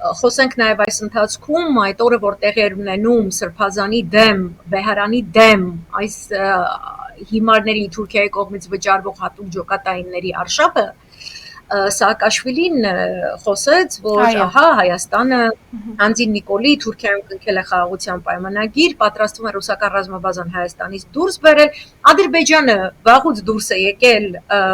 Խոսենք նաև այս ընթացքում այդ օրը, որ տեղի էր ունենում Սրբազանի դեմ, Բեհարանի դեմ այս հիմարների Թուրքիայի կողմից վճարվող հատուկ ջոկատայինների արշավը, Սաակաշվիլին խոսեց, որ ահա Հայաստանը Հանձին Նիկոլի Թուրքիայում կնքել է խաղաղության պայմանագիր, պատրաստվում է ռուսական ռազմաբազան Հայաստանից դուրս բերել, Ադրբեջանը վաղուց դուրս է եկել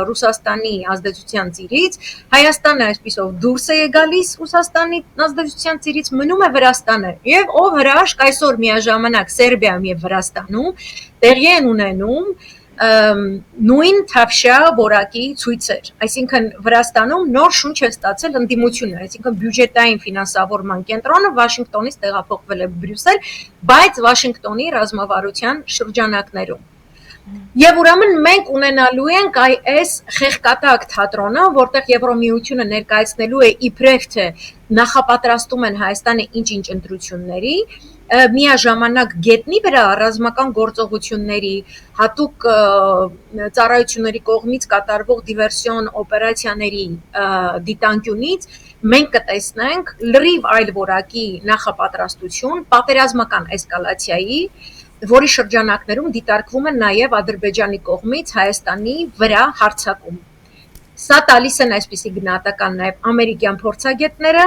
Ռուսաստանի ազդեցության ծիրից, Հայաստանը այսպիսով դուրս է գալիս Ռուսաստանի ազդեցության ծիրից, մնում է Վրաստանը, եւ ով հրաշք այսօր միաժամանակ Սերբիայում եւ Վրաստանում տեղի են ունենում նույն թավշյա որակի ցույցեր, այսինքն Վրաստանում նոր շունչ է ստացել ընդդիմությունը, այսինքն բյուջետային ֆինանսավորման կենտրոնը Վաշինգտոնից տեղափոխվել է Բրյուսել, բայց Վաշինգտոնի ռազմավարության շրջանակներում։ Եվ ուրեմն մենք ունենալու ենք այս խեղկատակ թատրոնը, որտեղ Եվրոմիությունը ներկայացնելու է իբրև թե նախապատրաստում են Հայաստանը ինչ-ինչ ընտրությունների, միաժամանակ գետնի վրա ռազմական գործողությունների, հատուկ ծառայությունների կողմից կատարվող դիվերսիոն օպերացիաների դիտանկյունից մենք կտեսնենք լրիվ այլ որակի նախապատրաստություն պատերազմական էսկալացիայի, որի շրջանակներում դիտարկվում է նաև Ադրբեջանի կողմից Հայաստանի վրա հարձակում։ Սա տալիս են այսպիսի գնահատական նաև ամերիկյան փորձագետները,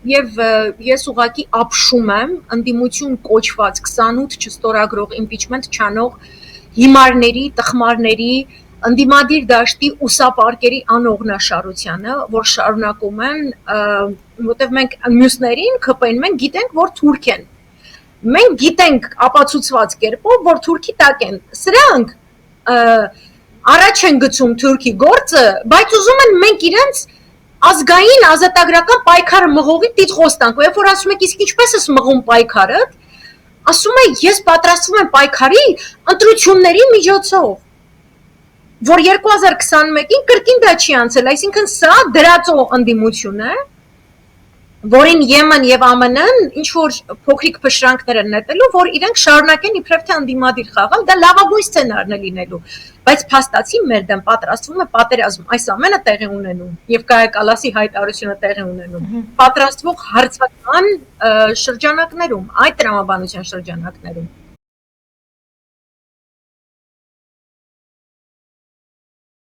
եւ ես ուղղակի ապշում եմ ընդդիմություն կոչված 28 չստորագրող impeachment չանող հիմարների, տխմարների, ընդդիմադիր դաշտի ուսապարկերի անողնաշարությանը, որ շարունակում են, որտեղ մենք մյուսներին ԿՊ-ին մենք գիտենք, որ թուրք են։ Մենք գիտենք ապացուցված կերպով, որ թուրքի տակ են։ Սրանք առաջ են գցում թուրքի գործը, բայց ուզում են մենք իրենց ազգային ազատագրական պայքարը մղողի տիծխոս տանք, երբ որ ասում եք իսկ ինչպես ես մղում պայքարը, ասում է ես պատրաստվում եմ պայքարի ընտրությունների միջոցով, որ 2021-ին կրկին դա չի անցել, այսինքն սա դրածո ընդդիմություն է, որին Եմեն եւ ԱՄՆ-ն ինչ որ փոքրիկ փշրանքներ են նետելու, որ իրենք շարունակեն իբրև թե ընդդիմադիր խաղալ, դա լավագույն սցենարն է լինելու, բայց փաստացի մեր դեմ պատրաստվում է պատերազմ, այս ամենը տեղի ունենում եւ Կայա Կալասի հայտարարությունը տեղի ունենում, պատրաստվող հարցական շրջանակներում, այդ տրամաբանության շրջանակներում